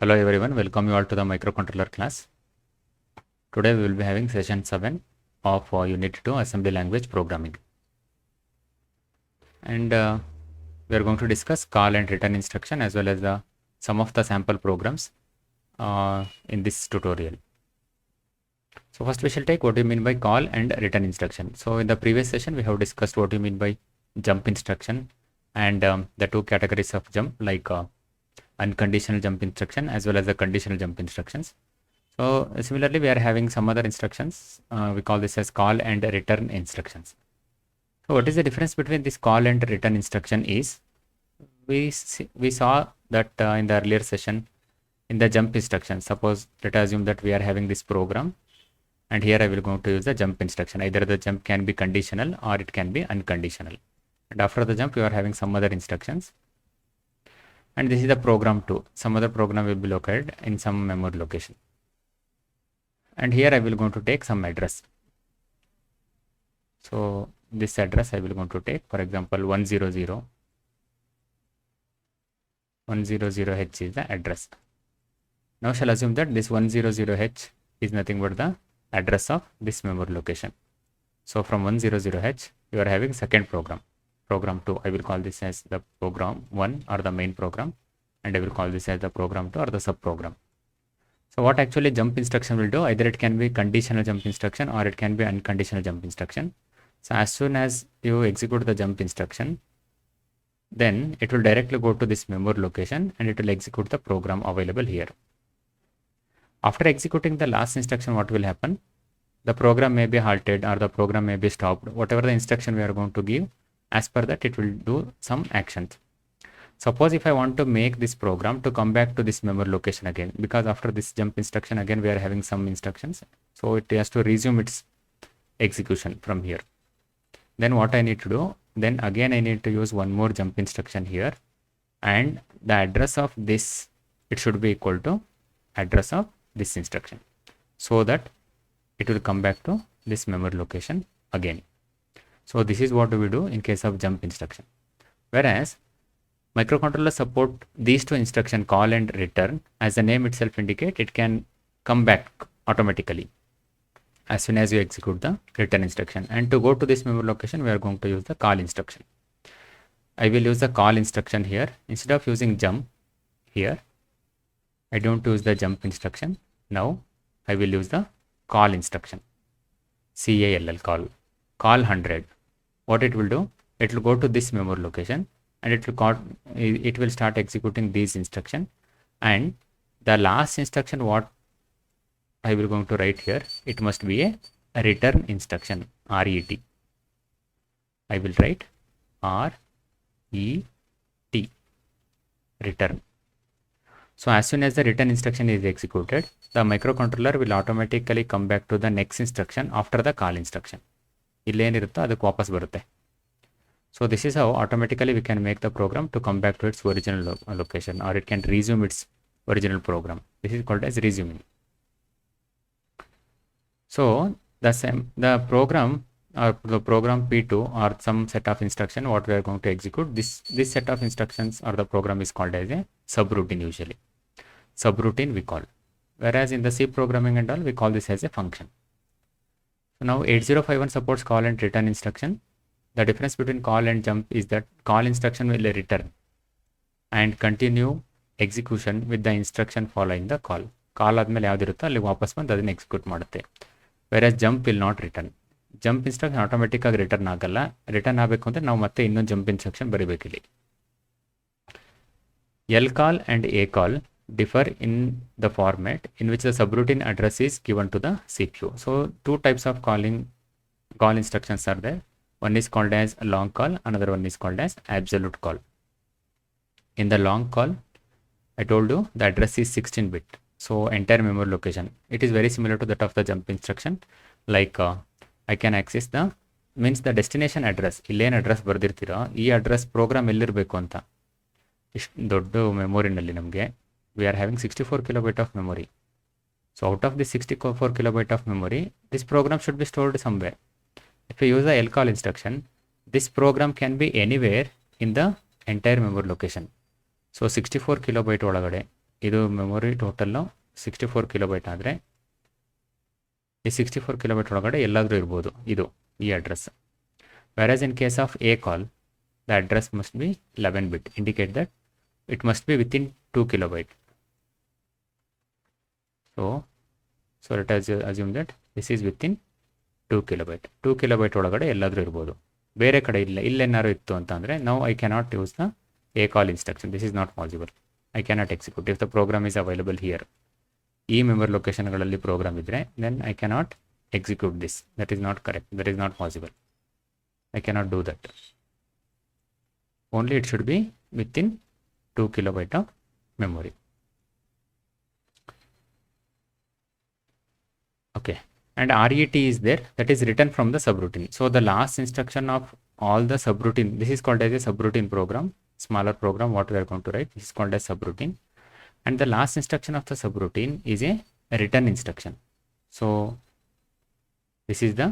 Hello everyone, welcome you all to the microcontroller class. Today we will be having session 7 of Unit 2 Assembly Language Programming. And we are going to discuss call and return instruction as well as some of the sample programs in this tutorial. So first we shall take what you mean by call and return instruction. So in the previous session we have discussed what you mean by jump instruction and the two categories of jump like unconditional jump instruction as well as the conditional jump instructions. So similarly, we are having some other instructions. We call this as call and return instructions. So what is the difference between this call and return instruction is we saw that in the earlier session in the jump instruction. Suppose let us assume that we are having this program, and here I will going to use the jump instruction. Either the jump can be conditional or it can be unconditional. And after the jump, you are having some other instructions. And this is the program 2. Some other program will be located in some memory location. And here I will going to take some address. So this address I will going to take, for example, 100. 100H is the address. Now shall assume that this 100H is nothing but the address of this memory location. So from 100H you are having second program, program 2. I will call this as the program 1 or the main program, and I will call this as the program 2 or the sub program. So what actually jump instruction will do, either it can be conditional jump instruction or it can be unconditional jump instruction. So as soon as you execute the jump instruction, then it will directly go to this memory location and it will execute the program available here. After executing the last instruction, what will happen? The program may be halted or the program may be stopped. Whatever the instruction we are going to give, as per that it will do some actions. Suppose if I want to make this program to come back to this memory location again, because after this jump instruction again we are having some instructions, so it has to resume its execution from here. Then what I need to do, then again I need to use one more jump instruction here, and the address of this, it should be equal to address of this instruction, so that it will come back to this memory location again. So this is what we do in case of jump instruction. Whereas microcontroller support these two instruction, call and return. As the name itself indicate, it can come back automatically as soon as you execute the return instruction. And to go to this memory location, we are going to use the call instruction. I will use the call instruction here. Instead of using jump here, I don't use the jump instruction. Now I will use the call instruction. CALL, call 100. What it will do? It will go to this memory location and it will start executing these instruction, and the last instruction what I will going to write here, it must be a return instruction, RET. I will write RET, return. So as soon as the return instruction is executed, the microcontroller will automatically come back to the next instruction after the call instruction. ಇಲ್ಲೇನಿರುತ್ತೋ ಅದಕ್ಕೆ ವಾಪಸ್ ಬರುತ್ತೆ. So this is how automatically we can make the program to come back to its original location, or it can resume its original program. This is called as resuming. So the program or the program P2 or some set of instruction what we are going to execute, this set of instructions or the program is called as a subroutine usually. Subroutine we call. Whereas in the C programming and all, we call this as a function. So now 8051 supports call and return instruction. The difference between call and jump is that call instruction will return and continue execution with the instruction following the call. Call ಆದಮೇಲೆ ಯಾವುದಿರುತ್ತೋ ಅಲ್ಲಿ ವಾಪಸ್ ಬಂದು ಅದನ್ನು execute ಮಾಡುತ್ತೆ. Whereas jump will not return. Jump instruction automatic ಆಗಿ return ಆಗಲ್ಲ. Return ಆಗಬೇಕು ಅಂದರೆ ನಾವು ಮತ್ತೆ ಇನ್ನೊಂದು ಜಂಪ್ ಇನ್ಸ್ಟ್ರಕ್ಷನ್ ಬರೀಬೇಕಿಲ್ಲಿ. LCall and ACall differ in the format in which the subroutine address is given to the CPU. So two types of call instructions are there. One is called as long call, another one is called as absolute call. In the long call, I told you the address is 16-bit. So entire memory location. It is very similar to that of the jump instruction. Like I can access the destination address. ಇಲ್ಲೇನು address ಬರ್ದಿರ್ತೀರೋ ಈ address program ಎಲ್ಲಿರಬೇಕು ಅಂತ. ಇಷ್ಟು ದೊಡ್ಡ ಮೆಮೊರಿನಲ್ಲಿ ನಮಗೆ we are having 64 kilobyte of memory. So out of this 64 kilobyte of memory, this program should be stored somewhere. If you use the LCall instruction, this program can be anywhere in the entire memory location. So 64 kilobyte ಒಳಗಡೆ ಇದು memory total 64 kilobyte ಆದರೆ ಈ 64 kilobyte ಒಳಗಡೆ ಎಲ್ಲಾದರೂ ಇರ್ಬೋದು ಇದು ಈ address. Whereas in case of a call the address must be 11 bit, indicate that it must be within 2 kilobyte. So let us assume that this is within 2 kilobyte. 2 kilobyte ಒಳಗಡೆ ಎಲ್ಲಾದರೂ ಇರ್ಬೋದು, ಬೇರೆ ಕಡೆ ಇಲ್ಲ. ಇಲ್ಲೇನಾದ್ರು ಇತ್ತು ಅಂತ ಅಂದರೆ ನಾವು I cannot use the a call instruction. This is not possible. I cannot execute if the program is available here. ಈ ಮೆಮೊರಿ ಲೊಕೇಶನ್ಗಳಲ್ಲಿ ಪ್ರೋಗ್ರಾಮ್ ಇದ್ದರೆ then I cannot execute this. That is not correct. That is not possible. I cannot do that. Only it should be within 2 kilobyte of memory. Okay. And RET is there, that is written from the subroutine. So the last instruction of all the subroutine, this is called as a subroutine program, smaller program what we are going to write, this is called as subroutine. And the last instruction of the subroutine is a return instruction. So this is the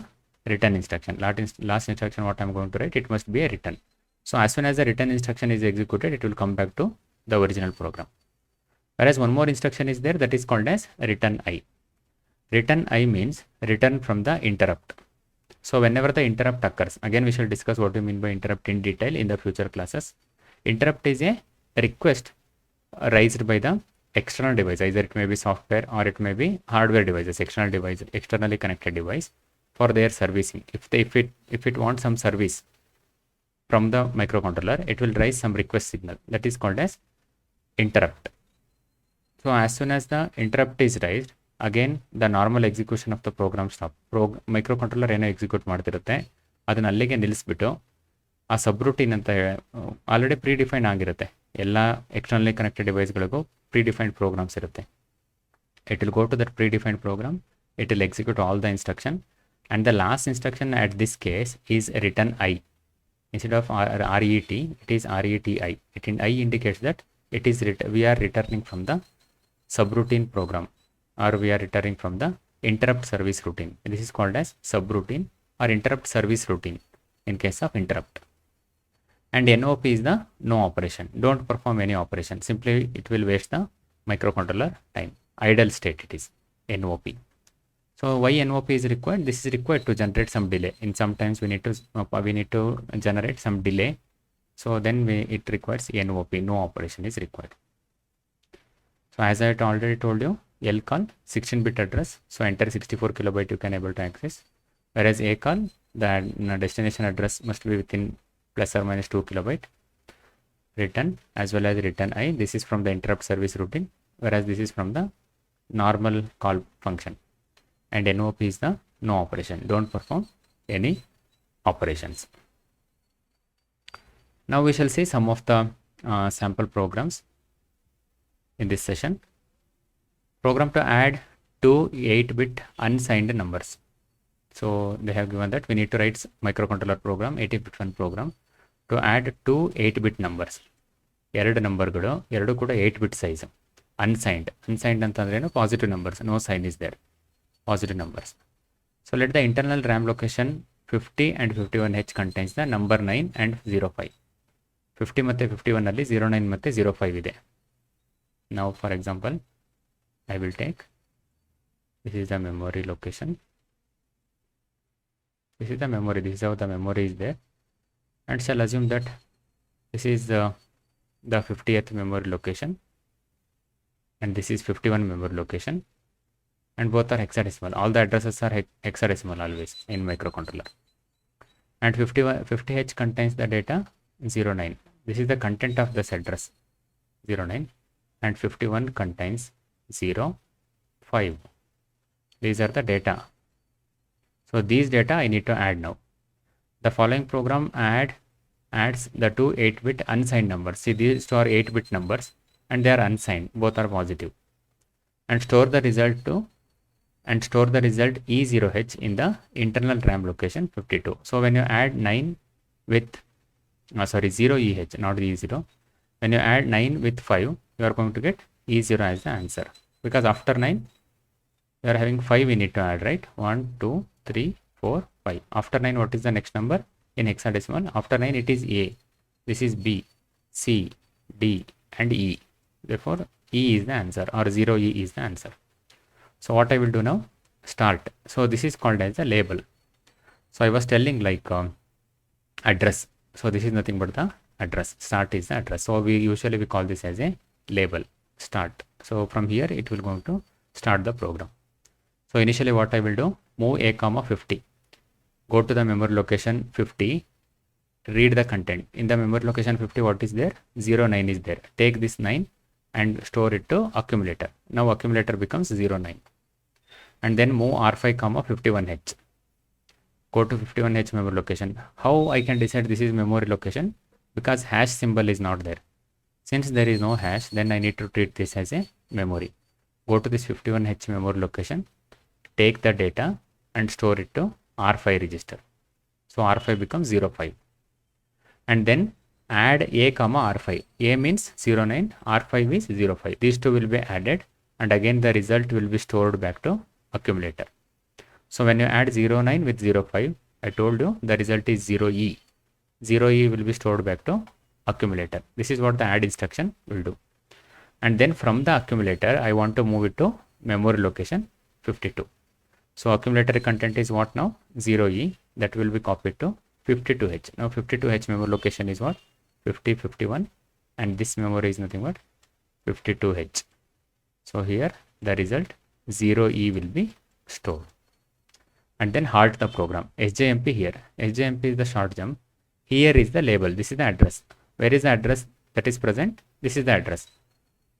return instruction. Last instruction what I am going to write, it must be a return. So as soon as the return instruction is executed, it will come back to the original program. Whereas one more instruction is there, that is called as return I. Return I means return from the interrupt. So whenever the interrupt occurs, again we shall discuss what we mean by interrupt in detail in the future classes. Interrupt is a request raised by the external device, either it may be software or it may be hardware devices, external device, externally connected device, for their servicing. If it wants some service from the microcontroller, it will raise some request signal, that is called as interrupt. So as soon as the interrupt is raised, again the normal execution of the program stop. Microcontroller ಏನೋ execute ಮಾಡ್ತಿರುತ್ತೆ, ಅದನ್ನ ಅಲ್ಲಿಗೆ ನಿಲ್ಲಿಸ್ಬಿಟ್ಟು ಆ subroutine ಅಂತ already ಪ್ರೀಡಿಫೈನ್ ಆಗಿರುತ್ತೆ. ಎಲ್ಲ externally connected ಡಿವೈಸ್ಗಳಿಗೂ ಪ್ರೀಡಿಫೈನ್ಡ್ programmes ಇರುತ್ತೆ. It will go to that predefined program, it will execute all the instruction, and the last instruction at this case is return I. Instead of RET, it is RETI. I indicates that it is we are returning from the subroutine program, or we are returning from the interrupt service routine. This is called as subroutine or interrupt service routine in case of interrupt. And NOP is the no operation. Don't perform any operation. Simply it will waste the microcontroller time. Idle state it is NOP. So why NOP is required? This is required to generate some delay. In sometimes we need to generate some delay. So then it requires NOP. No operation is required. So as I already told you, LCall 16-bit address. So enter 64 kilobyte you can able to access. Whereas ACall, the destination address must be within plus or minus 2 kilobyte. Return as well as return I. This is from the interrupt service routine, whereas this is from the normal call function. And NOP is the no operation. Don't perform any operations. Now we shall see some of the sample programs in this session. Program to add two 8-bit unsigned numbers. So they have given that we need to write microcontroller program, 80-bit one program, to add two 8-bit numbers. ಎರಡು ನಂಬರ್ಗಳು ಎರಡು ಕೂಡ 8-bit size. Unsigned ಅಂತಂದ್ರೆ ಏನು? Positive numbers. No sign is there. Positive numbers. So let the internal RAM location 50 and 51H contains the number 9 and 05. 50 ಮತ್ತು 51 ಅಲ್ಲಿ 09 ಮತ್ತು 05 ಇದೆ. Now for example, I will take, this is the memory location. This is the memory. This is how the memory is there. And shall assume that this is the 50th memory location, and this is 51 memory location, and both are hexadecimal. All the addresses are hexadecimal always in microcontroller. And 50H contains the data 09. This is the content of this address 09, and 51 contains 05. These are the data. So these data I need to add now. The following program adds the two 8-bit unsigned numbers. See, these two are 8-bit numbers and they are unsigned. Both are positive. And store the result E0H in the internal RAM location 52. So when you add 9 with 0EH, not E0. When you add 9 with 5, you are going to get E0 as the answer. Because after 9, you are having 5 we need to add, right? 1, 2, 3, 4, 5. After 9, what is the next number in hexadecimal? After 9, it is A. This is B, C, D, and E. Therefore, E is the answer, or 0E is the answer. So what I will do now, start. So this is called as a label. So I was telling like address. So this is nothing but the address. Start is the address. So we usually call this as a label, start. So from here it will going to start the program. So initially what I will do, move a comma 50. Go to the memory location 50. Read the content. In the memory location 50, what is there? 09 is there. Take this 9 and store it to accumulator. Now accumulator becomes 09. And then move R5 comma 51H. Go to 51H memory location. How I can decide this is memory location? Because hash symbol is not there. Since there is no hash, then I need to treat this as a memory. Go to this 51H memory location, take the data and store it to R5 register. So R5 becomes 05. And then add A comma R5. A means 09, R5 is 05. These two will be added, and again the result will be stored back to accumulator. So when you add 09 with 05, I told you the result is 0E. 0E will be stored back to accumulator. This is what the add instruction will do. And then from the accumulator, I want to move it to memory location 52. So accumulator content is what now? 0E. That will be copied to 52H. Now 52H memory location is what? 50, 51. And this memory is nothing but 52H. So here the result 0E will be stored. And then halt the program. SJMP here. SJMP is the short jump. Here is the label. This is the address. Where is the address that is present? This is the address.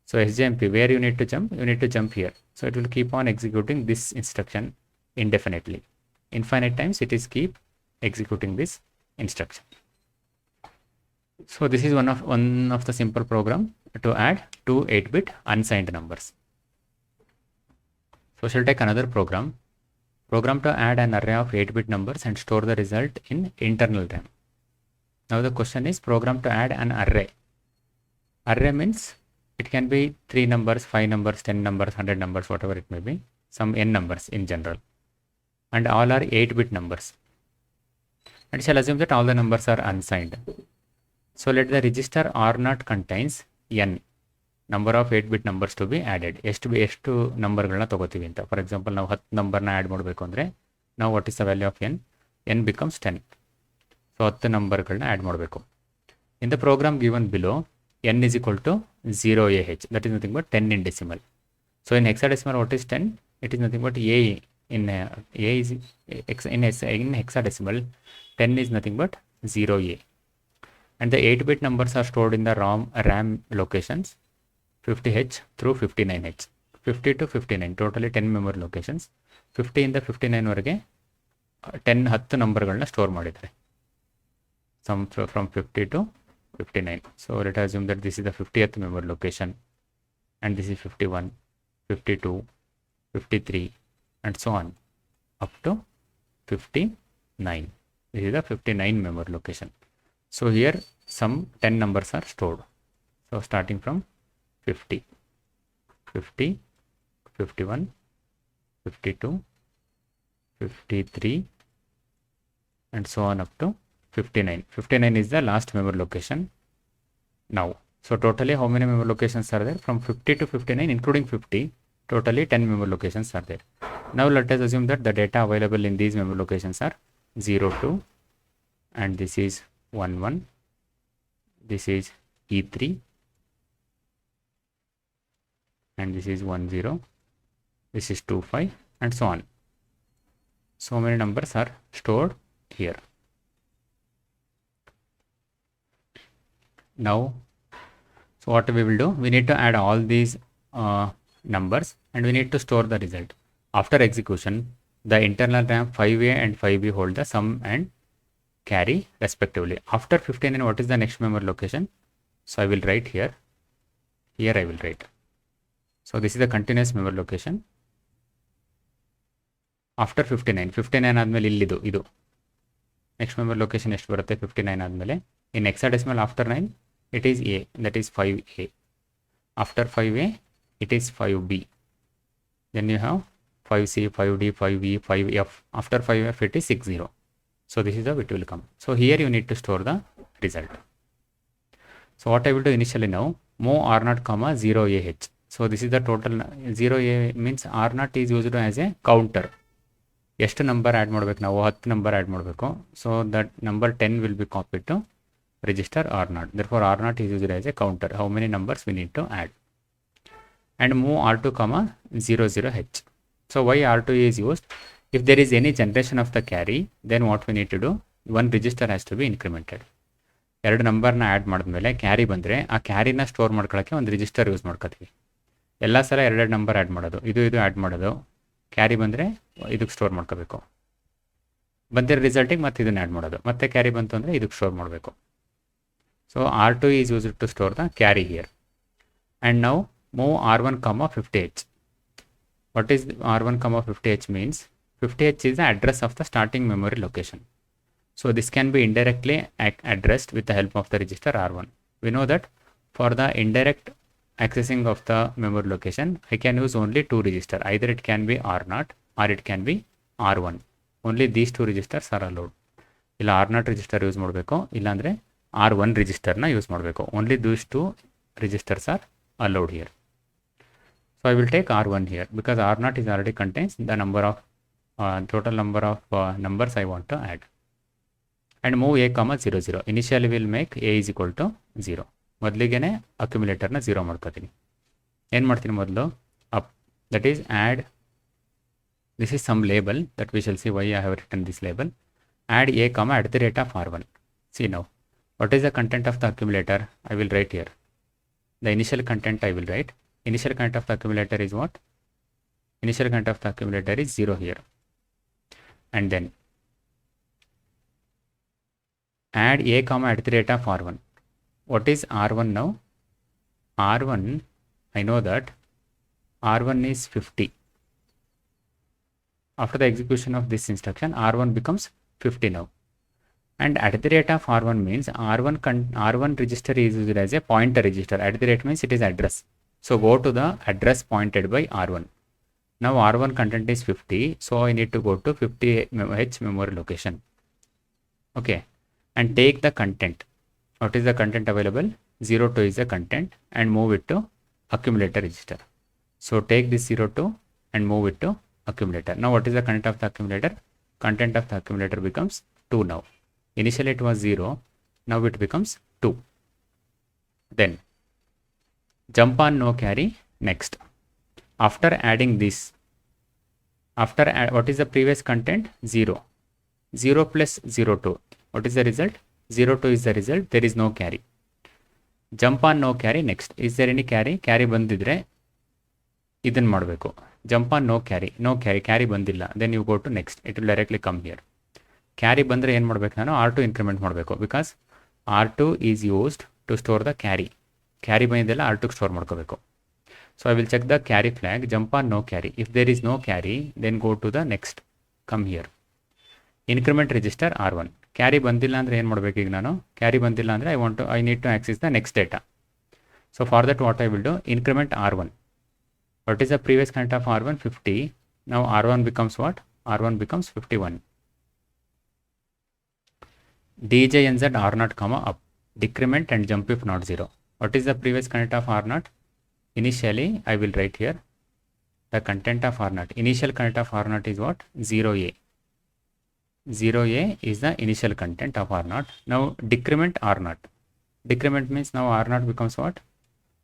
So SJMP, where you need to jump? You need to jump here. So it will keep on executing this instruction indefinitely. Infinite times it is keep executing this instruction. So this is one of the simple program to add two 8-bit unsigned numbers. So shall take another program. Program to add an array of 8-bit numbers and store the result in internal RAM. Now the question is program to add an array. Array means it can be 3 numbers, 5 numbers, 10 numbers, 100 numbers, whatever it may be, some n numbers in general. And all are 8-bit numbers. And shall assume that all the numbers are unsigned. So let the register R0 contains n number of 8-bit numbers to be added. ಎಷ್ಟು ನಂಬರ್ಗಳನ್ನ ತಗೋತೀವಿ ಅಂತ. For example ನಾವು 10 ನಂಬರ್ನ add ಮಾಡಬೇಕು ಅಂದರೆ ನಾವು what is the value of n? n becomes 10. So 10 ನಂಬರ್ಗಳನ್ನ add ಮಾಡಬೇಕು. In the program given below n is equal to 0AH. That is nothing but 10 in decimal. So in hexadecimal, what is 10? It is nothing but A. In hexadecimal, 10 is nothing but 0A. And the 8-bit numbers are stored in the RAM locations 50H through 59H. 50 to 59, totally 10 memory locations. 50 ಇಂದ 59 ವರೆಗೆ 10 ನಂಬರ್ಗಳನ್ನ store ಮಾಡಿದ್ದಾರೆ. Some from 50 to 59. So let us assume that this is the 50th memory location, and this is 51, 52, 53, and so on up to 59. This is the 59 memory location. So here some 10 numbers are stored. So starting from 50, 50, 51, 52, 53, and so on up to 59. 59 is the last memory location now. So totally how many memory locations are there? From 50 to 59 including 50, totally 10 memory locations are there. Now let us assume that the data available in these memory locations are 0, 2, and this is 1, 1, this is E3, and this is 1, 0, this is 2, 5, and so on. So many numbers are stored here. Now, so what we will do, we need to add all these numbers and we need to store the result. After execution, the internal RAM 5A and 5B hold the sum and carry respectively. After 59, what is the next memory location? So I will write here. Here I will write. So this is the continuous memory location. After 59, 59 ಆದಮೇಲೆ ಇಲ್ಲಿದು ಇದು next memory location ಎಷ್ಟು ಬರುತ್ತೆ? 59 ಆದಮೇಲೆ in hexadecimal after 9 it is A, that is 5A. After 5A it is 5B. Then you have 5C, 5D, 5E, 5F. After 5F it is 60. So this is how it will come. So here you need to store the result. So what I will do initially now, move R0, 0AH. So this is the total. 0a means R0 is used as a counter. ಎಷ್ಟು number add ಮಾಡಬೇಕು ನಾವು? 10 number add ಮಾಡಬೇಕು. So that number 10 will be copied to register R0. Therefore R0 is used as a counter. How many numbers we need to add? And move R2, 00H. So why R2 is used? If there is any generation of the carry, then what we need to do? One register has to be incremented. ಎರಡು ನಂಬರ್ನ add ಮಾಡಿದ್ಮೇಲೆ carry ಬಂದರೆ ಆ ಕ್ಯಾರಿನ store ಮಾಡ್ಕೊಳ್ಳೋಕ್ಕೆ ಒಂದು register use ಮಾಡ್ಕೊತೀವಿ. ಎಲ್ಲ ಸಲ ಎರಡೆರಡು ನಂಬರ್ ಆ್ಯಡ್ ಮಾಡೋದು, ಇದು ಆ್ಯಡ್ ಮಾಡೋದು. ಕ್ಯಾರಿ ಬಂದರೆ ಇದಕ್ಕೆ ಸ್ಟೋರ್ ಮಾಡ್ಕೋಬೇಕು, ಬಂದಿರೋ ರಿಸಲ್ಟಿಗೆ ಮತ್ತೆ ಇದನ್ನು ಆ್ಯಡ್ ಮಾಡೋದು, ಮತ್ತೆ ಕ್ಯಾರಿ ಬಂತು ಅಂದರೆ ಇದಕ್ಕೆ ಸ್ಟೋರ್ ಮಾಡಬೇಕು. So R2 is used to store the carry here. And now move R1, 50H. What is R1, 50H means? 50H is the address of the starting memory location. So this can be indirectly addressed with the help of the register R1. We know that for the indirect accessing of the memory location, I can use only two registers. Either it can be R0 or it can be R1. Only these two registers are allowed. ಇಲ್ಲ R0 register use ಮಾಡಬೇಕು, ಇಲ್ಲಾಂದರೆ R1 ರಿಜಿಸ್ಟರ್ನ use ಮಾಡಬೇಕು. Only these two registers are allowed here. So I will take R1 here because R0 is already contains the number of total number of numbers I want to add. And move a, 00. Initially we will make a is equal to 0. ಮೊದಲಿಗೆ ಅಕ್ಯುಮುಲೇಟರ್ನ 0 ಮಾಡ್ಕೋತೀನಿ. ಏನು ಮಾಡ್ತೀನಿ ಮೊದಲು? ಅಪ್, that is add. This is some label that we shall see why I have written this label. Add a, @R1. See now, what is the content of the accumulator? I will write here. The initial content I will write. Initial content of the accumulator is what? Initial content of the accumulator is 0 here. And then add a, @R1. What is R1 now? R1, I know that R1 is 50. After the execution of this instruction, R1 becomes 50 now. And @R1 means R1 register is used as a pointer register. @ means it is address. So go to the address pointed by R1. Now R1 content is 50, so I need to go to 50H memory location. Okay, and take the content. What is the content available? 02 is the content, and move it to accumulator register. So take this 02 and move it to accumulator. Now what is the content of the accumulator? Content of the accumulator becomes 2 now. Initially it was 0, now it becomes 2. Then jump on no carry next. After adding this, what is the previous content? 0. 0 plus 02. What is the result? 02 is the result. There is no carry. Jump on no carry next. Is there any carry? Carry ಬಂದಿದ್ರೆ ಇದನ್ನು ಮಾಡಬೇಕು. Jump on no carry. No carry. Carry ಬಂದಿಲ್ಲ. Then you go to next. It will directly come here. Carry ಬಂದರೆ ಏನು ಮಾಡಬೇಕು? ನಾನು R2 increment ಮಾಡಬೇಕು. Because R2 is used to store the carry. Carry ಬಂದಿದ್ದೆಲ್ಲ R2ಗೆ ಸ್ಟೋರ್ ಮಾಡ್ಕೋಬೇಕು. So I will check the carry flag. Jump on no carry. If there is no carry, then go to the next. Come here. Increment register R1. Carry ಬಂದಿಲ್ಲ ಅಂದರೆ ಏನು ಮಾಡಬೇಕು? ಈಗ ನಾನು carry ಬಂದಿಲ್ಲ ಅಂದರೆ I need to access the next data. So for that what I will do? Increment R1. What is the previous current off R1? 50. ನಾವು R1 becomes what? R1 becomes 51. DJNZ R0, up. Decrement and jump if not 0. What is the previous content of R0? Initially, I will write here the content of R0. Initial content of R0 is what? 0A. 0A is the initial content of R0. Now decrement R0. Decrement means now R0 becomes what?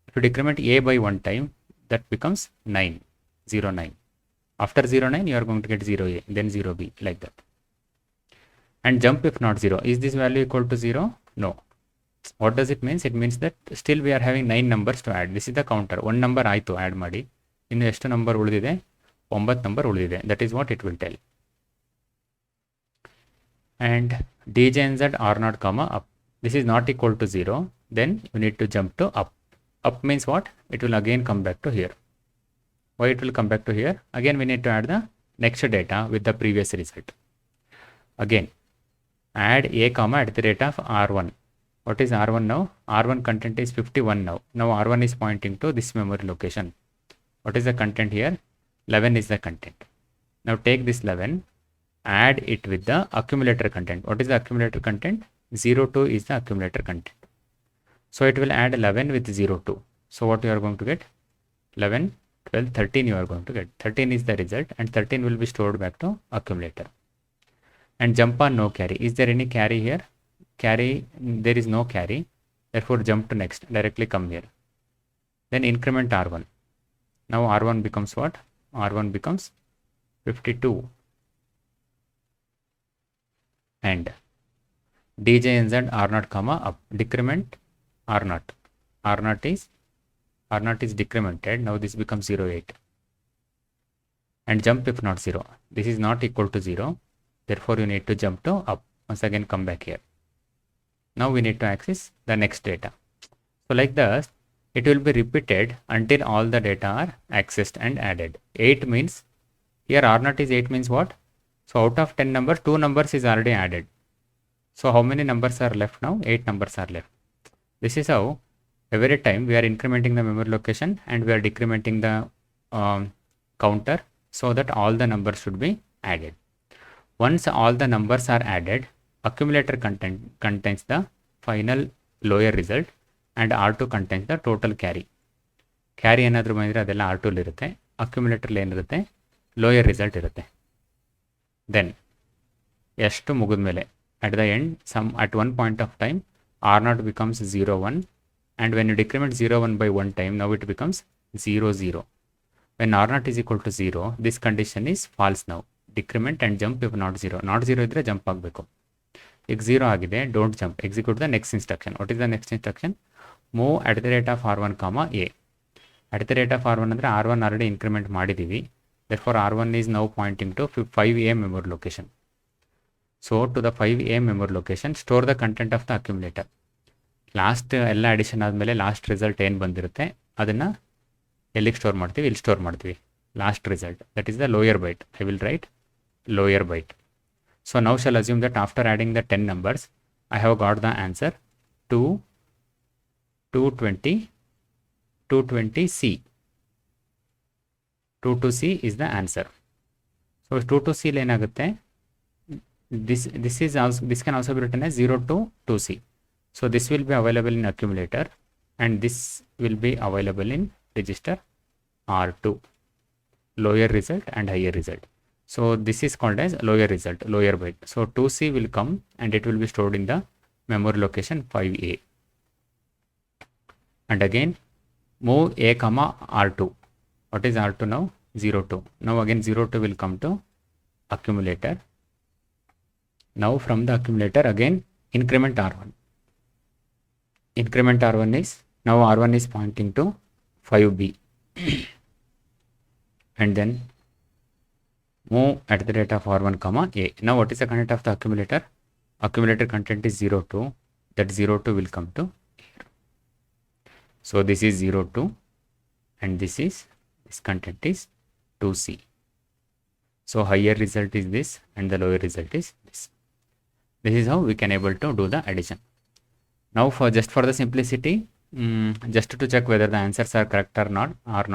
If you decrement A by 1 time, that becomes 9. 09. After 09, you are going to get 0A, then 0B, like that. And jump if not 0. Is this value equal to 0? No. What does it mean? It means that still we are having 9 numbers to add. This is the counter. 1 number ಆಯಿತು add ಮಾಡಿ, ಇನ್ನು ಎಷ್ಟು number ಉಳಿದಿದೆ? 9 number ಉಳಿದಿದೆ. That is what it will tell. And DJNZ R0, up. This is not equal to 0. Then you need to jump to up. Up means what? It will again come back to here. Why it will come back to here? Again we need to add the next data with the previous result. Again, add a, @R1. What is R1 now? R1 content is 51 now. Now R1 is pointing to this memory location. What is the content here? 11 is the content. Now take this 11, add it with the accumulator content. What is the accumulator content? 02 is the accumulator content. So it will add 11 with 02. So what you are going to get? 11, 12, 13 you are going to get. 13 is the result and 13 will be stored back to accumulator. And jump on no carry. Is there any carry here? Carry, there is no carry. Therefore jump to next, directly come here. Then increment R1. Now R1 becomes what? R1 becomes 52. And DJNZ R0 comma up. Decrement R0. R0 is decremented. Now this becomes 08. And jump if not 0. This is not equal to 0. Therefore you need to jump to up. Once again come back here. Now we need to access the next data. So like this, it will be repeated until all the data are accessed and added. 8 means, here R0 is 8 means what? So out of 10 numbers, 2 numbers is already added. So how many numbers are left now? 8 numbers are left. This is how every time we are incrementing the memory location and we are decrementing the counter so that all the numbers should be added. Once all the numbers are added, accumulator contains the final lower result and R2 contains the total carry. Carry ಏನಾದರೂ ಬಂದರೆ ಅದೆಲ್ಲ R2 ಇರುತ್ತೆ. ಅಕ್ಯುಮುಲೇಟರ್ಲಿ ಏನಿರುತ್ತೆ? Lower result ಇರುತ್ತೆ. Then ಎಷ್ಟು ಮುಗಿದ್ಮೇಲೆ at the end, at one point of time, R0 becomes 0, 1, and when you decrement 0, 1 by one time, now it becomes 0, 0. When R0 is equal to 0, this condition is false now. Decrement and jump if not 0. Not 0 ಇದ್ರೆ jump ಆಗಬೇಕು. ಈಗ 0 ಆಗಿದೆ, don't jump. Execute the next instruction. What is the next instruction? Move at the rate of R1, A. At the rate of R1 ಅಂದರೆ R1 already increment ಮಾಡಿದ್ದೀವಿ. Therefore R1 is now pointing to 5A memory location. So to the 5A memory location, store the content of the accumulator. Last ಎಲ್ಲ addition ಆದಮೇಲೆ last result ಏನು ಬಂದಿರುತ್ತೆ ಅದನ್ನು ಎಲ್ಲಿಗೆ store ಮಾಡ್ತೀವಿ? ಇಲ್ಲಿ ಸ್ಟೋರ್ ಮಾಡ್ತೀವಿ. Last result, that is the lower byte. I will write lower byte. So now shall assume that after adding the 10 numbers, I have got the answer 220C. 22C is the answer. So 22C ಏನಾಗುತ್ತೆ? This can also be written as 0 to 2C. So this will be available in accumulator and this will be available in register R2, lower result and higher result. So this is called as lower result, lower byte. So 2C will come and it will be stored in the memory location 5A. And again move A comma R2. What is R2 now? 02. Now again 02 will come to accumulator. Now from the accumulator again increment R1. Increment R1 is, now R1 is pointing to 5B. And then move at the rate of R1 comma A. Now what is the content of the accumulator? Accumulator content is 02. That 02 will come to here. So this is 02 and this content is 2C. So higher result is this and the lower result is this. This is how we can able to do the addition. Now just for the simplicity, just to check whether the answers are correct or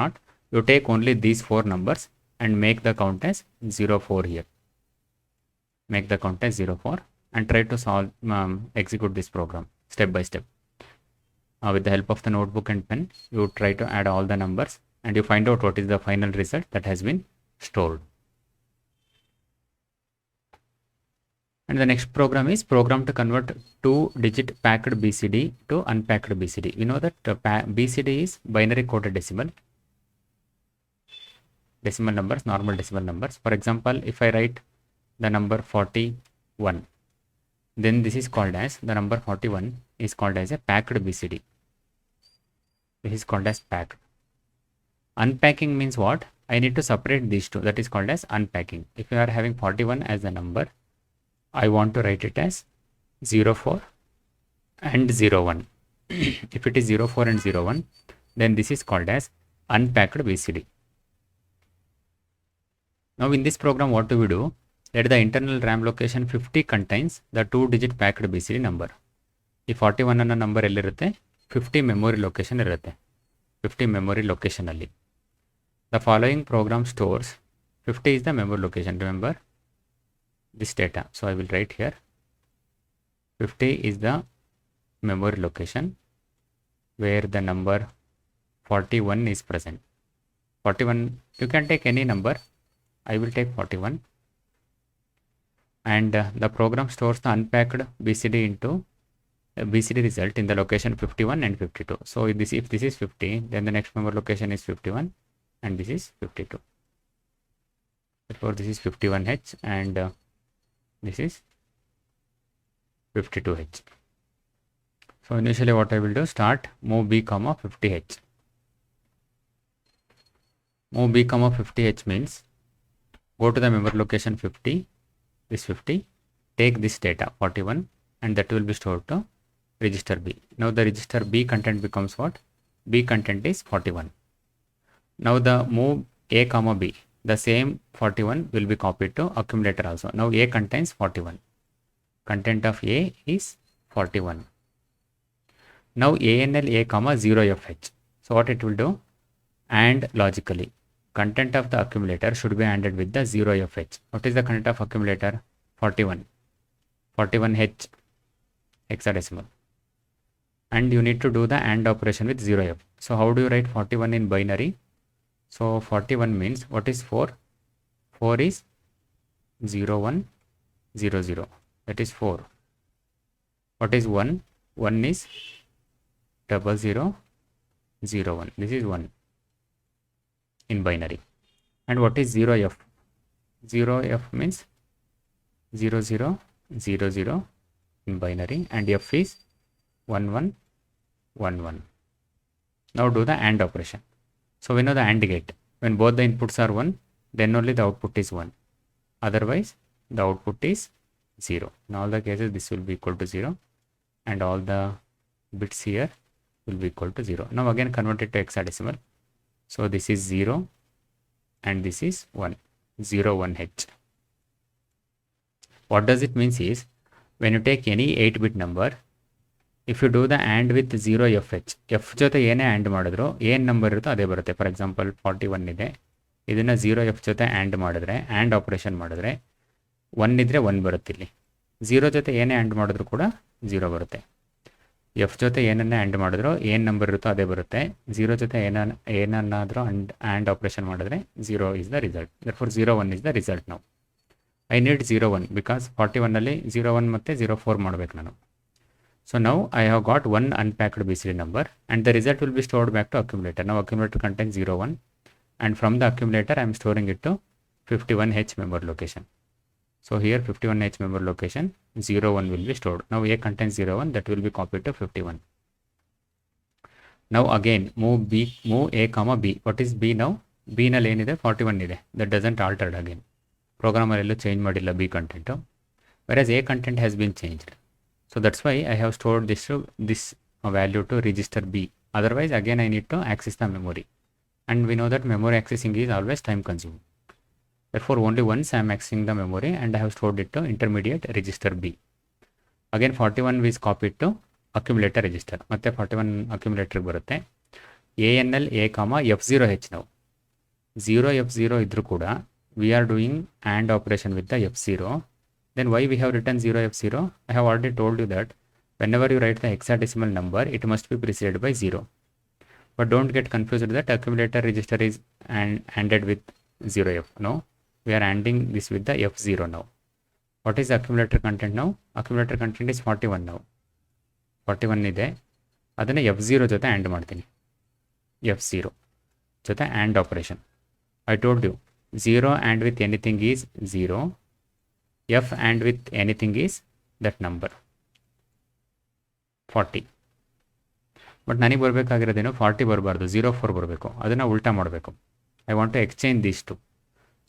not, you take only these 4 numbers and make the count as 04 here. Make the count as 04 and try to solve, execute this program step by step. With the help of the notebook and pen, you try to add all the numbers and you find out what is the final result that has been stored. And the next program is program to convert 2-digit packed BCD to unpacked BCD. We know that BCD is binary coded decimal numbers, normal decimal numbers. For example, if I write the number 41, then this is called as, the number 41 is called as a packed BCD. This is called as packed. Unpacking means what? I need to separate these two. That is called as unpacking. If you are having 41 as the number, I want to write it as 04 and 01. If it is 04 and 01, then this is called as unpacked BCD. Now in this program, what do we do? Let the internal RAM location 50 contains the 2-digit packed BCD number. If 41 ಅನ್ನೋ number ಎಲ್ಲಿರುತ್ತೆ? 50 memory location ಇರುತ್ತೆ. 50 memory location ಅಲ್ಲಿ. The following program stores 50 is the memory location. Remember this data. So I will write here 50 is the memory location where the number 41 is present. 41, you can take any number. I will take 41. And the program stores the unpacked BCD into BCD result in the location 51 and 52. So if this is 50, then the next memory location is 51 and this is 52. Therefore this is 51H and this is 52H. So initially what I will do, start move B comma 50H. Move B comma 50H means go to the memory location 50, this 50, take this data 41 and that will be stored to register B. Now the register B content becomes what? B content is 41. Now the move A comma B, the same 41 will be copied to accumulator also. Now A contains 41. Content of A is 41. Now ANL A comma 0FH. So what it will do? And logically, content of the accumulator should be ANDed with the 0FH. What is the content of accumulator? 41. 41H hexadecimal. And you need to do the AND operation with 0F. So how do you write 41 in binary? So 41 means, what is 4? 4 is 0, 1, 0, 0. That is 4. What is 1? 1 is 0, 0, 0, 1. This is 1 in binary. And what is 0F? 0F means 0, 0, 0, 0 in binary, and F is 1, 1, 1, 1. Now do the AND operation. So we know the AND gate. When both the inputs are 1, then only the output is 1. Otherwise, the output is 0. In all the cases, this will be equal to 0. And all the bits here will be equal to 0. Now again convert it to hexadecimal. So this is 0 and this is 1. 0, 1H. What does it mean is, when you take any 8-bit number, if you do the AND with 0FH, F ಜೊತೆ ಏನೇ AND ಮಾಡಿದ್ರು ಏನು number ಇರುತ್ತೋ ಅದೇ ಬರುತ್ತೆ. For example 41 ಇದೆ, ಇದನ್ನು 0F ಜೊತೆ AND ಮಾಡಿದ್ರೆ, AND ಆಪರೇಷನ್ ಮಾಡಿದ್ರೆ 1 ಇದ್ದರೆ 1 ಬರುತ್ತೆ. ಇಲ್ಲಿ 0 ಜೊತೆ ಏನೇ AND ಮಾಡಿದ್ರು ಕೂಡ 0 ಬರುತ್ತೆ. ಎಫ್ ಜೊತೆ ಏನನ್ನೇ ಆ್ಯಂಡ್ ಮಾಡಿದ್ರು ಏನು ನಂಬರ್ ಇರುತ್ತೋ ಅದೇ ಬರುತ್ತೆ. 0 ಜೊತೆ ಏನನ್ನಾದರೂ ಆ್ಯಂಡ್ ಆಪರೇಷನ್ ಮಾಡಿದ್ರೆ 0 is the result. Therefore 01 is the result now. I need 01 because 41ಅಲ್ಲಿ 01 ಮತ್ತು 04 ಮಾಡಬೇಕು ನಾನು. So now I have got one unpacked BCD number and the result will be stored back to accumulator. Now accumulator contains 01 and from the accumulator I am storing it to 51H memory location. So here 51H memory location 01 will be stored. Now A contains 01, that will be copied to 51. Now again move A comma B. What is B now? B ನಲ್ಲಿ ಏನಿದೆ 41 ಇದೆ. That doesn't altered again. Programmer ಎಲ್ಲೂ change ಮಾಡಿಲ್ಲ B content. Whereas A content has been changed. So that's why I have stored this value to register B. Otherwise again I need to access the memory. And we know that memory accessing is always time consuming. Therefore only once I am accessing the memory and I have stored it to intermediate register B. Again 41 is copied to accumulator register. ಮತ್ತೆ 41 accumulator ಬರುತ್ತೆ. ANL A, F0H now. 0F0 ಇದ್ರೂ ಕೂಡ we are doing AND operation with the F0. Then why we have written 0F0? I have already told you that whenever you write the hexadecimal number, it must be preceded by 0. But don't get confused that accumulator register is ANDed with 0F. No, we are ANDing this with the F0 now. What is the accumulator content now? Accumulator content is 41 now. 41 ಇದೆ, ಅದನ್ನು F0 ಜೊತೆ AND ಮಾಡ್ತೀನಿ. F0 ಜೊತೆ AND operation. I told you 0 AND with anything is 0. F AND with anything is that number 40. But ನನಗೆ ಬರಬೇಕಾಗಿರೋದೇನು 40 ಬರಬಾರ್ದು, 04 ಬರಬೇಕು. ಅದನ್ನು ಉಲ್ಟಾ ಮಾಡಬೇಕು. I want to exchange these two.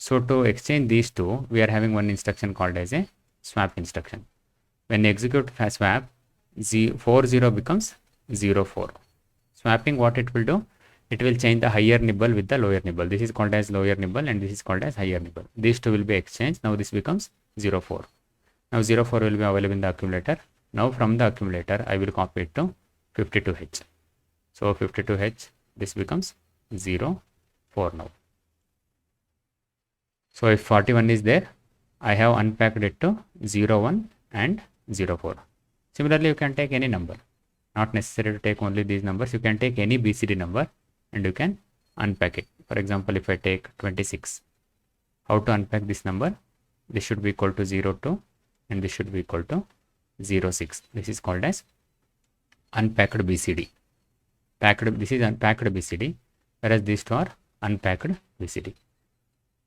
So to exchange these two, we are having one instruction called as a swap instruction. When you execute swap, 40 becomes 04. Swapping, what it will do? It will change the higher nibble with the lower nibble. This is called as lower nibble and this is called as higher nibble. These two will be exchanged. Now this becomes 04. Now 04 will be available in the accumulator. Now from the accumulator, I will copy it to 52H. So 52H, this becomes 04 now. So if 41 is there, I have unpacked it to 01 and 04. Similarly, you can take any number. Not necessary to take only these numbers. You can take any BCD number and you can unpack it. For example, if I take 26, how to unpack this number? This should be equal to 02 and this should be equal to 06. This is called as unpacked BCD. This is unpacked BCD, whereas these two are unpacked BCD.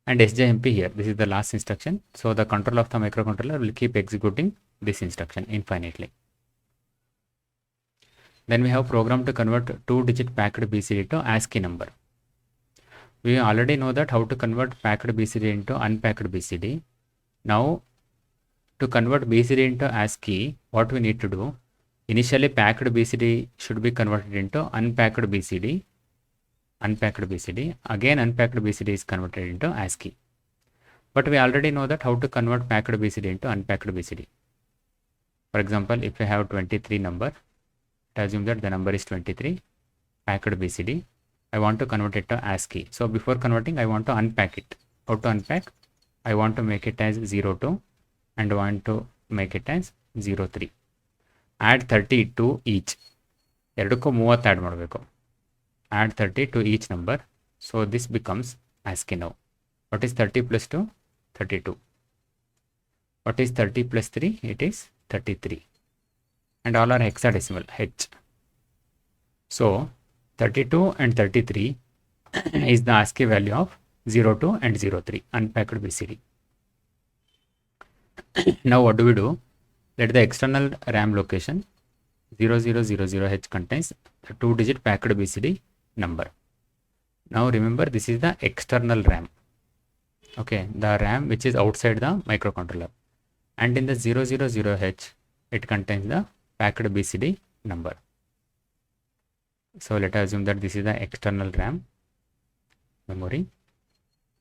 And SJMP here, this is the last instruction. So the controller of the microcontroller will keep executing this instruction infinitely. Then we have program to convert 2-digit packed BCD to ASCII number. We already know that how to convert packed BCD into unpacked BCD. Now to convert BCD into ASCII, what we need to do? Initially packed BCD should be converted into unpacked BCD. Again unpacked BCD is converted into ASCII. But we already know that how to convert packed BCD into unpacked BCD. For example, if I have 23 number, assume that the number is 23, packed BCD. I want to convert it to ASCII. So before converting, I want to unpack it. How to unpack? I want to make it as 02 and I want to make it as 03. Add 30 to each. ಎರಡಕ್ಕೂ 30 add ಮಾಡಬೇಕು. Add 30 to each number. So this becomes ASCII now. What is 30 plus 2? 32. What is 30 plus 3? It is 33. And all are hexadecimal, H. So 32 and 33 is the ASCII value of 02 and 03 unpacked BCD. Now what do we do? Let the external RAM location 0000H contains the 2-digit packed BCD number. Now remember, this is the external RAM. Okay, the RAM which is outside the microcontroller. And in the 000H, it contains the packed BCD number. So let us assume that this is the external RAM memory.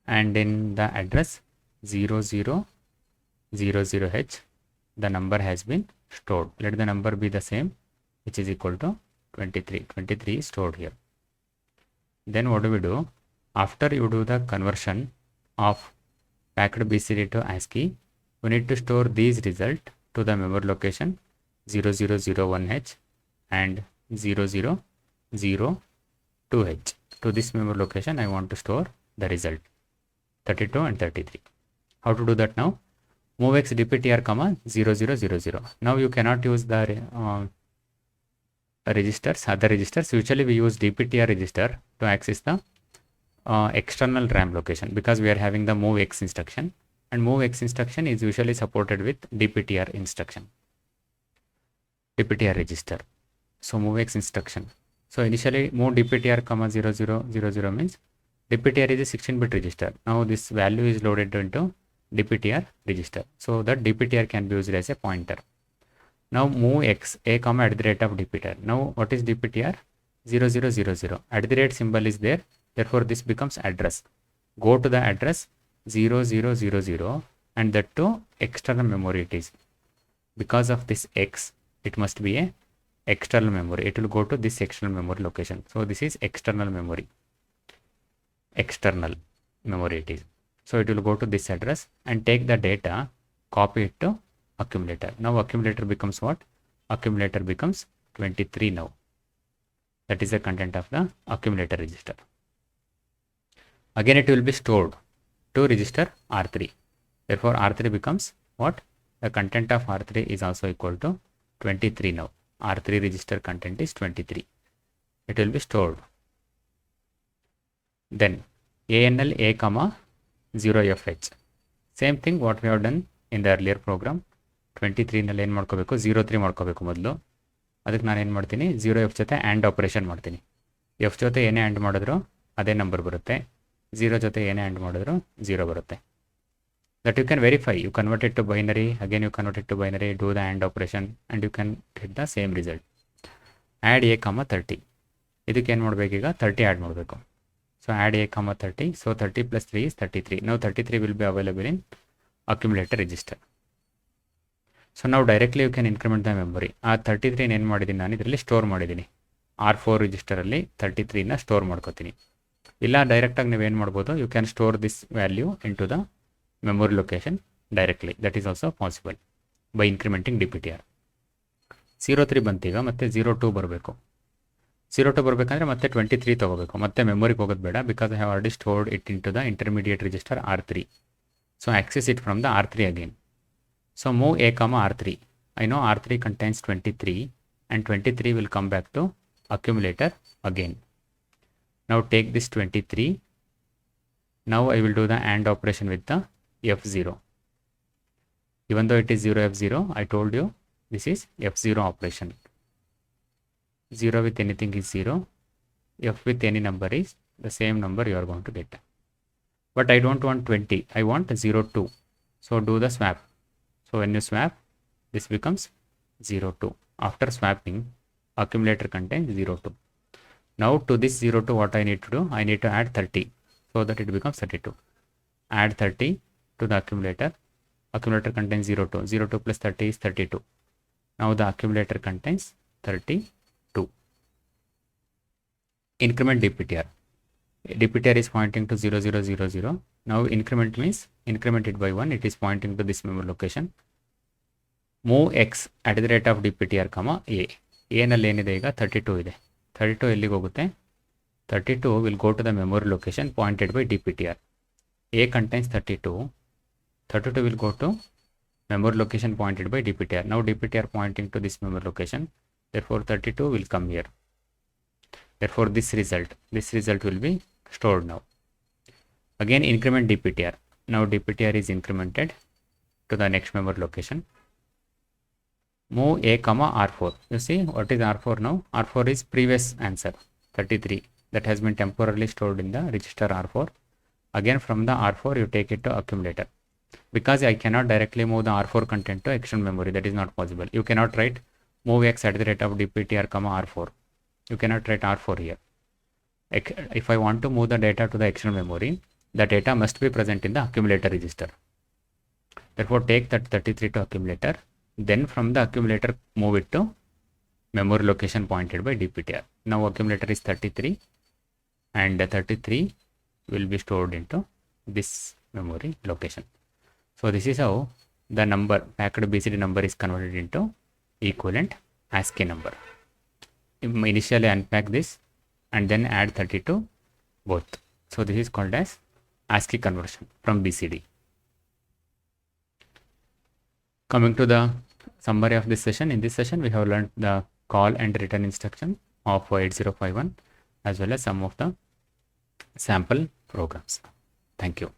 And in the address 0000H, the number has been stored. Let the number be the same, which is equal to 23. 23 is stored here. Then what do we do? After you do the conversion of packed BCD to ASCII, we need to store these results to the memory location 0001H and 0002H. To this memory location, I want to store the result 32 and 33. How to do that now? MOVX DPTR, 0000. Now you cannot use the registers, other registers. Usually we use DPTR register to access the external RAM location because we are having the MOVX instruction, and MOVX instruction is usually supported with DPTR instruction, DPTR register. So MOVX instruction. So initially move DPTR, 0000 means DPTR is a 16-bit register. Now this value is loaded into DPTR register, so that DPTR can be used as a pointer. Now move x a comma at the rate of DPTR. Now what is DPTR? 0000. At the rate symbol is there, therefore this becomes address. Go to the address 0000 and that to external memory it is. Because of this x, it must be a external memory. It will go to this external memory location. So this is external memory. External memory it is. So it will go to this address and take the data, copy it to accumulator. Now accumulator becomes what? Accumulator becomes 23 now. That is the content of the accumulator register. Again it will be stored to register R3. Therefore R3 becomes what? The content of R3 is also equal to 23 now. R3 register content is 23. It will be stored. Then ANL A comma 0FH. Same thing what we have done in the earlier program. 23 ನಲ್ಲಿ ಏನು ಮಾಡ್ಕೋಬೇಕು, 03 ಮಾಡ್ಕೋಬೇಕು ಮೊದಲು. ಅದಕ್ಕೆ ನಾನು ಏನು ಮಾಡ್ತೀನಿ, 0F ಜೊತೆ ಆ್ಯಂಡ್ ಆಪರೇಷನ್ ಮಾಡ್ತೀನಿ. F ಜೊತೆ ಏನೇ ಆ್ಯಂಡ್ ಮಾಡಿದ್ರು ಅದೇ ನಂಬರ್ ಬರುತ್ತೆ, 0 ಜೊತೆ ಏನೇ ಆ್ಯಂಡ್ ಮಾಡಿದ್ರು 0 ಬರುತ್ತೆ. That you can verify. You convert it to binary, again you convert it to binary, do the AND operation and you can get the same result. Add A, 30. ಇದಕ್ಕೆ ಏನು ಮಾಡಬೇಕು, ಈಗ 30 ಆ್ಯಡ್ ಮಾಡಬೇಕು. So add A, 30. So 30 plus 3 is 33. Now 33 will be available in accumulator register. So now directly you can increment the memory. ಆ 33 ಏನು ಮಾಡಿದ್ದೀನಿ ನಾನು ಇದರಲ್ಲಿ ಸ್ಟೋರ್ ಮಾಡಿದ್ದೀನಿ. R4 ರಿಜಿಸ್ಟರಲ್ಲಿ 33ನ ಸ್ಟೋರ್ ಮಾಡ್ಕೋತೀನಿ. ಇಲ್ಲ ಡೈರೆಕ್ಟಾಗಿ ನೀವೇನು ಮಾಡ್ಬೋದು, you can store this value into the memory location directly. That is also possible by incrementing DPTR. 03 ಬಂತೀಗ ಮತ್ತೆ 02 ಬರಬೇಕು. 02 ಬರಬೇಕಂದ್ರೆ ಮತ್ತೆ 23 ತೊಗೋಬೇಕು, ಮತ್ತೆ ಮೆಮೊರಿಗೆ ಹೋಗೋದು ಬೇಡ, because I have already stored it into the intermediate register R3. So access it from the R3 again. So move A, R3. I know R3 contains 23 and 23 will come back to accumulator again. Now take this 23. Now I will do the AND operation with the F0. Even though it is 0 F0, I told you this is F0 operation. 0 with anything is 0. F with any number is the same number you are going to get. But I don't want 20. I want 02. So do the swap. So when you swap, this becomes 02. After swapping, accumulator contains 02. Now to this 02, what I need to do? I need to add 30 so that it becomes 32. Add 30 to the accumulator. Accumulator contains 02. 02 plus 30 is 32. Now the accumulator contains 32. Increment DPTR. DPTR is pointing to 0000. Now increment means increment it by 1. It is pointing to this memory location. Move X at the rate of DPTR, A. A ನಲ್ಲಿ ಏನಿದೆ ಈಗ 32 ಇದೆ. 32 ಎಲ್ಲಿಗೆ ಹೋಗುತ್ತೆ? 32 will go to the memory location pointed by DPTR. A contains 32. 32 will go to memory location pointed by DPTR. Now DPTR pointing to this memory location. Therefore 32 will come here. Therefore this result will be stored now. Again increment DPTR. Now DPTR is incremented to the next memory location. Move A, R4. You see what is R4 now? R4 is previous answer 33 that has been temporarily stored in the register R4. Again from the R4 you take it to accumulator. Because I cannot directly move the R4 content to external memory, that is not possible. You cannot write move X at the rate of DPTR, R4. You cannot write R4 here. If I want to move the data to the external memory, the data must be present in the accumulator register. Therefore take that 33 to accumulator. Then from the accumulator move it to memory location pointed by DPTR. Now accumulator is 33 and the 33 will be stored into this memory location. So this is how the number packed BCD number is converted into equivalent ASCII number. Initially unpack this and then add 32 both. So this is called as ASCII conversion from BCD. Coming to the summary of this session. In this session we have learned the call and return instruction of 8051 as well as some of the sample programs. Thank you.